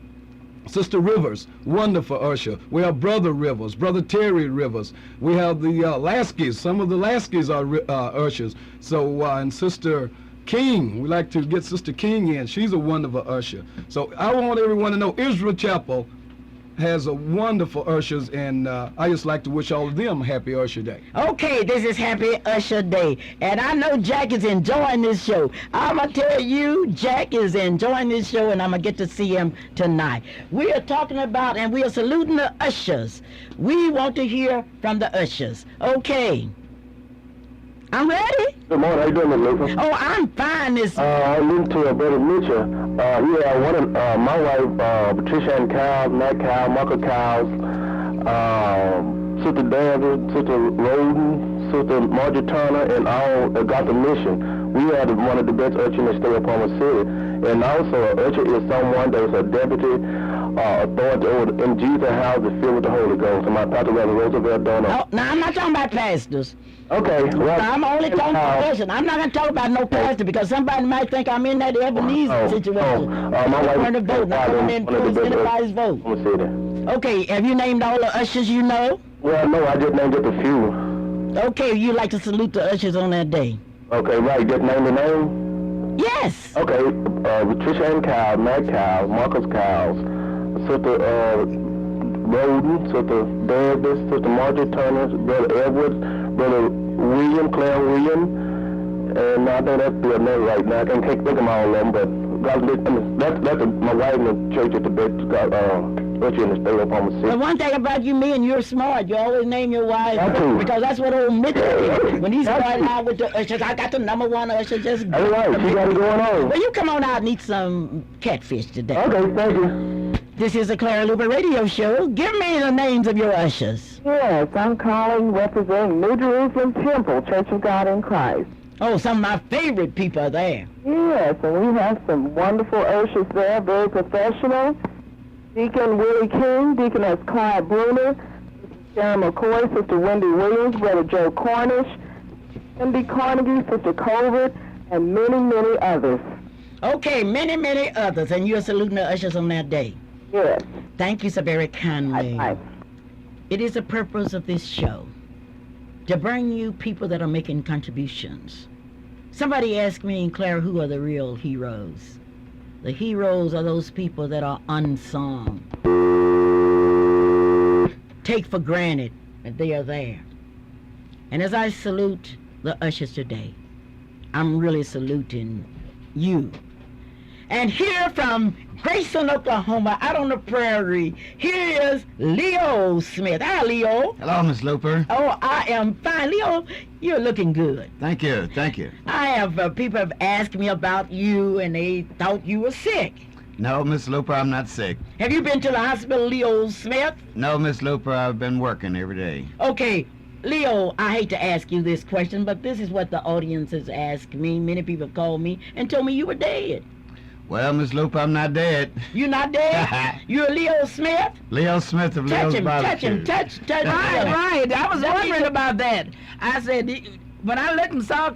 Sister Rivers, wonderful usher. We have Brother Rivers, Brother Terry Rivers. We have the Laskys. Some of the Laskys are ushers. So, and Sister King, we like to get Sister King in. She's a wonderful usher. So I want everyone to know Israel Chapel has a wonderful ushers, and I just like to wish all of them a happy Usher Day. Okay, this is Happy Usher Day, and I know Jack is enjoying this show. I'm going to tell you, Jack is enjoying this show, and I'm going to get to see him tonight. We are talking about, and we are saluting the ushers. We want to hear from the ushers. Okay. I'm ready? Good morning. How you doing, Miss Luper? Oh, I'm fine. I'm listening to Brother Mitchell. One of my wife, Patricia Ann Cowles, Matt Cowles, Michael Cowles, Sister Danvers, Sister Roden, Sister Marjorie Turner, and all got the mission. We are one of the best ushers in the state of Oklahoma City. And also, an usher is someone that is a deputy authority over in Jesus' house is filled with the Holy Ghost. And my pastor, Reverend Roosevelt Donald. Oh, now, I'm not talking about pastors. Okay, well, I'm only talking about person. I'm not going to talk about no pastor because somebody might think I'm in that Ebenezer situation. My wife going to vote. Not going to influence anybody's vote. Okay, have you named all the ushers you know? Well, no, I just named just a few. Okay, you like to salute the ushers on that day. Okay, right, just name the name? Yes. Okay, Patricia Ann Cowles, Matt Cowles, Marcus Cowles, Sister Roden, Sister Davis, Sister Marjorie Turner, Brother Edwards, Brother William, Claire William, and I think that's the name right now. I can't think of all of them, but God, that's my wife in the church at the best usher in the state of Oklahoma City. The one thing about you, me, and you're smart. You always name your wife because that's what old Mitchell did. When he started out with the ushers, I got the number one usher. Just all right, she got it going on. Well, you come on out and eat some catfish today. Okay, thank you. This is the Clara Luper radio show. Give me the names of your ushers. Yes, I'm calling representing New Jerusalem Temple, Church of God in Christ. Oh, some of my favorite people are there. Yes, and we have some wonderful ushers there, very professional. Deacon Willie King, Deaconess Clyde Bruner, Sharon McCoy, Sister Wendy Williams, Brother Joe Cornish, Cindy Carnegie, Sister Colbert, and many, many others. Okay, many, many others, and you're saluting the ushers on that day. Yes. Thank you so very kindly. Bye. It is the purpose of this show to bring you people that are making contributions. Somebody asked me, Clara, who are the real heroes? The heroes are those people that are unsung. Take for granted that they are there. And as I salute the ushers today, I'm really saluting you. And here from Grayson, Oklahoma, out on the prairie, here is Leo Smith. Hi, Leo. Hello, Miss Luper. Oh, I am fine. Leo, you're looking good. Thank you, thank you. I have, people have asked me about you, and they thought you were sick. No, Miss Luper, I'm not sick. Have you been to the hospital, Leo Smith? No, Miss Luper, I've been working every day. Okay, Leo, I hate to ask you this question, but this is what the audience has asked me. Many people have called me and told me you were dead. Well, Miss Luper, I'm not dead. You're not dead? You're Leo Smith? Leo Smith of Touch Leo's him, Barbecue. touch him, touch Right. I was Let me wondering just- about that. I said, when I looked and saw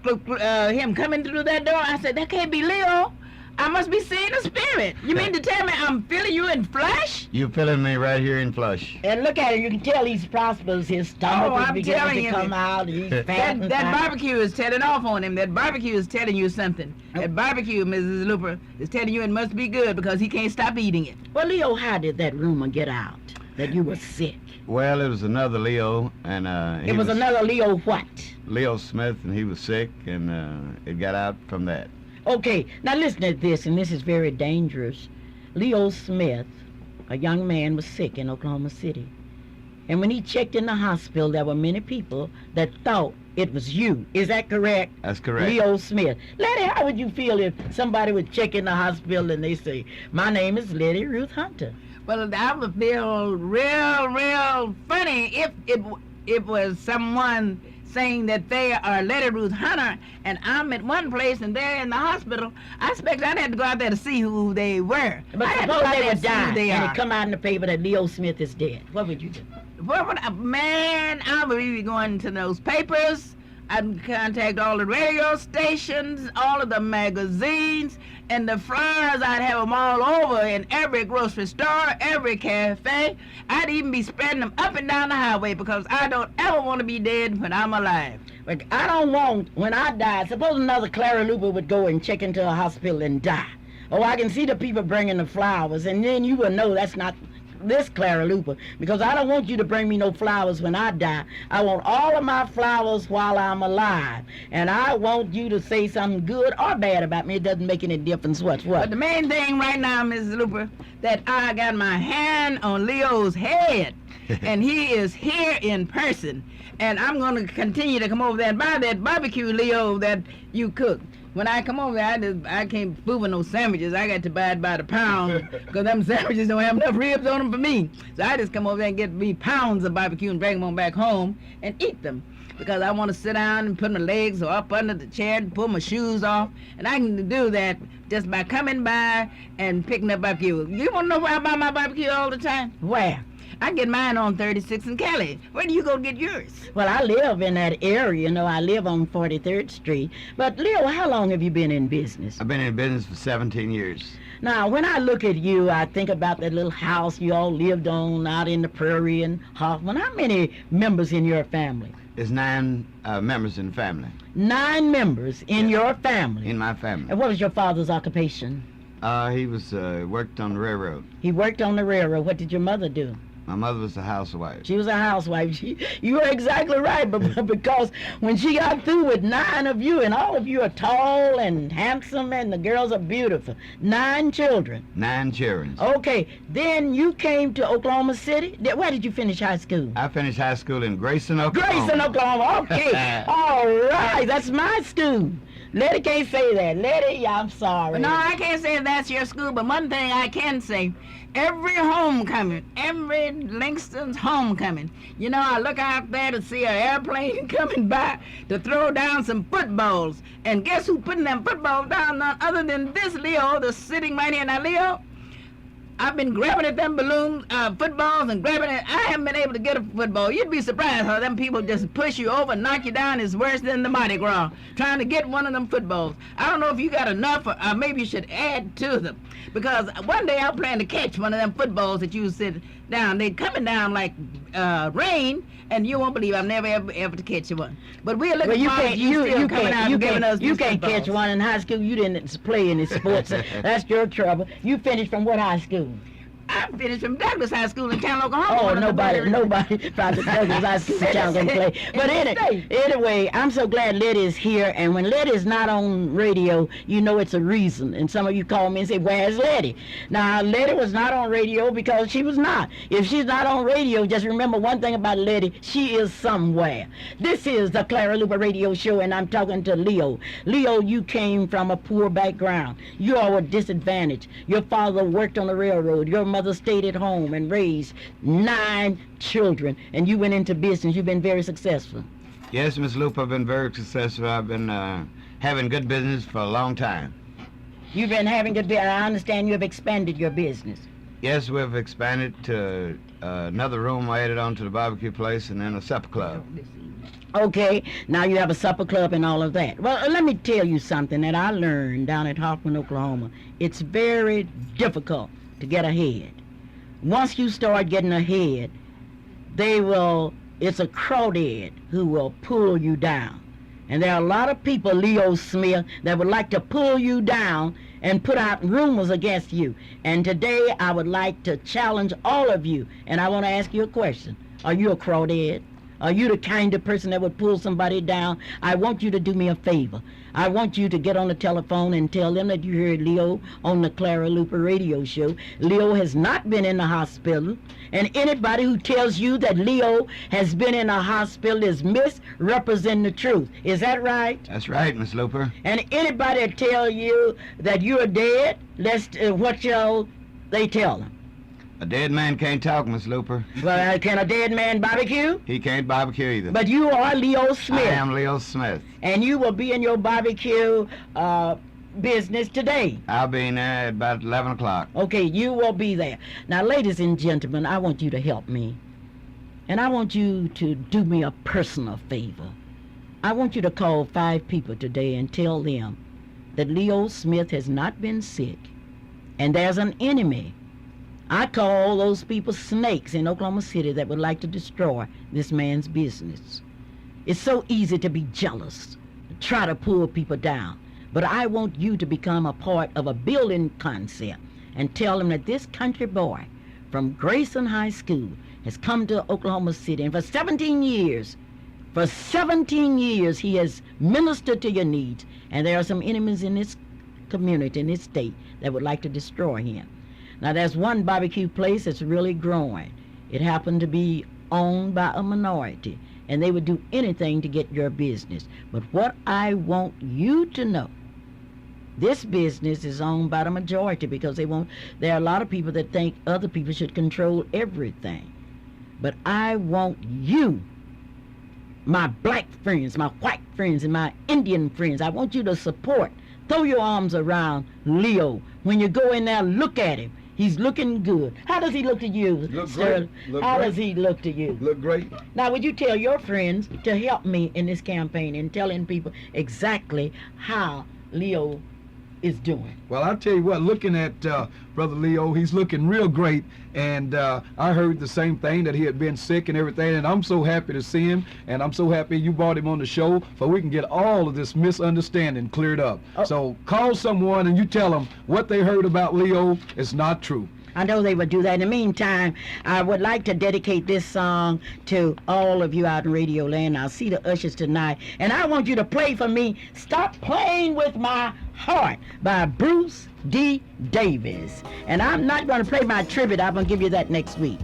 him coming through that door, I said, that can't be Leo. I must be seeing a spirit. You mean to tell me I'm feeling you in flesh? You feeling me right here in flush. And look at him, you can tell he's prosperous. His stomach Oh, is I'm beginning telling to you. come out. He's fat That and that fine. barbecue is telling off on him. That barbecue is telling you something. That barbecue, Mrs. Luper, is telling you it must be good because he can't stop eating it. Well, Leo, how did that rumor get out that you were sick? Well, it was another Leo, and It was another Leo what? Leo Smith, and he was sick, and it got out from that. Okay, now listen to this, and this is very dangerous. Leo Smith, a young man, was sick in Oklahoma City. And when he checked in the hospital, there were many people that thought it was you. Is that correct? That's correct. Leo Smith. Letty, how would you feel if somebody would check in the hospital and they say, my name is Letty Ruth Hunter? Well, I would feel real funny if it was someone saying that they are Letty Ruth Hunter, and I'm at one place and they're in the hospital. I expect I'd have to go out there to see who they were. But I'd have to go suppose out they there would to see who die they and are. it come out in the paper that Leo Smith is dead. What would you do? What would man, I would be going to those papers. I'd contact all the radio stations, all of the magazines, and the flyers. I'd have them all over in every grocery store, every cafe. I'd even be spreading them up and down the highway because I don't ever want to be dead when I'm alive. But I don't want, when I die, suppose another Clara Luper would go and check into a hospital and die. Oh, I can see the people bringing the flowers, and then you will know that's not this Clara Luper, because I don't want you to bring me no flowers when I die. I want all of my flowers while I'm alive, and I want you to say something good or bad about me. It doesn't make any difference what's what. But the main thing right now, Mrs. Luper, that I got my hand on Leo's head, and he is here in person, and I'm going to continue to come over there and buy that barbecue, Leo, that you cooked. When I come over there, I can't fool with no sandwiches. I got to buy it by the pound because them sandwiches don't have enough ribs on them for me. So I just come over there and get me pounds of barbecue and bring them on back home and eat them. Because I want to sit down and put my legs up under the chair and pull my shoes off. And I can do that just by coming by and picking up barbecue. You want to know where I buy my barbecue all the time? Where? I get mine on 36 in Cali. Where do you go get yours? Well, I live in that area. You know, I live on 43rd Street. But, Leo, how long have you been in business? I've been in business for 17 years. Now, when I look at you, I think about that little house you all lived on out in the prairie in Hoffman. How many members in your family? There's 9 members in the family. 9 members in your family. In my family. And what was your father's occupation? He was worked on the railroad. He worked on the railroad. What did your mother do? My mother was a housewife. She was a housewife. You were exactly right, but because when she got through with 9 of you, and all of you are tall and handsome, and the girls are beautiful. 9 children. 9 children. Okay, then you came to Oklahoma City. Where did you finish high school? I finished high school in Grayson, Oklahoma. Grayson, Oklahoma. Okay, all right, that's my school. Letty can't say that. Letty, I'm sorry. But no, I can't say that's your school, but one thing I can say, every homecoming, every Langston's homecoming, you know, I look out there to see an airplane coming by to throw down some footballs. And guess who putting them footballs down? None other than this Leo that's sitting right here. Now, Leo, I've been grabbing at them balloon footballs and grabbing it. I haven't been able to get a football. You'd be surprised how them people just push you over, knock you down. Is worse than the Mardi Gras trying to get one of them footballs. I don't know if you got enough, or maybe you should add to them. Because one day I plan to catch one of them footballs that you sit down. They coming down like rain, and you won't believe I've never ever to catch one. But we're looking you forward can't, to you still coming out and giving us you these can't catch footballs. one in high school. You didn't play any sports. That's your trouble. You finished from what high school? I finished from Douglas High School in Town, Oklahoma. Oh, one of the nobody very- from the Douglas High School town can play. But anyway, I'm so glad Letty is here. And when Letty is not on radio, you know it's a reason. And some of you call me and say, "Where's Letty?" Now, Letty was not on radio because she was not. If she's not on radio, just remember one thing about Letty: she is somewhere. This is the Clara Luper Radio Show, and I'm talking to Leo. Leo, you came from a poor background. You are a disadvantage. Your father worked on the railroad. Your mother stayed at home and raised 9 children, and you went into business. You've been very successful. Yes, Miss Luper, I've been very successful. I've been having good business for a long time. You've been having good business. I understand you have expanded your business. Yes, we've expanded to another room I added on to the barbecue place and then a supper club. Okay, now you have a supper club and all of that. Well, let me tell you something that I learned down at Hoffman, Oklahoma. It's very difficult to get ahead. Once you start getting ahead, it's a crawdad who will pull you down. And there are a lot of people, Leo Smith, that would like to pull you down and put out rumors against you. And today I would like to challenge all of you, and I want to ask you a question. Are you a crawdad? Are you the kind of person that would pull somebody down? I want you to do me a favor. I want you to get on the telephone and tell them that you heard Leo on the Clara Luper Radio Show. Leo has not been in the hospital, and anybody who tells you that Leo has been in a hospital is misrepresenting the truth. Is that right? That's right, Miss Luper. And anybody that tell you that you're dead, what shall they tell them? A dead man can't talk, Miss Luper. Well, can a dead man barbecue? He can't barbecue either. But you are Leo Smith. I am Leo Smith. And you will be in your barbecue business today. I'll be in there at about 11 o'clock. Okay, you will be there. Now, ladies and gentlemen, I want you to help me. And I want you to do me a personal favor. I want you to call 5 people today and tell them that Leo Smith has not been sick and there's an enemy. I call those people snakes in Oklahoma City that would like to destroy this man's business. It's so easy to be jealous, to try to pull people down. But I want you to become a part of a building concept and tell them that this country boy from Grayson High School has come to Oklahoma City, and for 17 years he has ministered to your needs, and there are some enemies in this community, in this state, that would like to destroy him. Now, there's one barbecue place that's really growing. It happened to be owned by a minority, and they would do anything to get your business. But what I want you to know, this business is owned by the majority because there are a lot of people that think other people should control everything. But I want you, my black friends, my white friends, and my Indian friends, I want you to support. Throw your arms around Leo. When you go in there, look at him. He's looking good. How does he look to you, Look sir? great. How does he look to you? Look great. Now, would you tell your friends to help me in this campaign and telling people exactly how Leo is doing? Well, I'll tell you what, looking at Brother Leo, he's looking real great. And I heard the same thing, that he had been sick and everything. And I'm so happy to see him. And I'm so happy you brought him on the show so we can get all of this misunderstanding cleared up. Oh. So call someone and you tell them what they heard about Leo is not true. I know they would do that. In the meantime, I would like to dedicate this song to all of you out in Radio Land. I'll see the ushers tonight. And I want you to play for me Stop Playing With My Heart by Bruce D. Davis. And I'm not going to play my tribute. I'm going to give you that next week.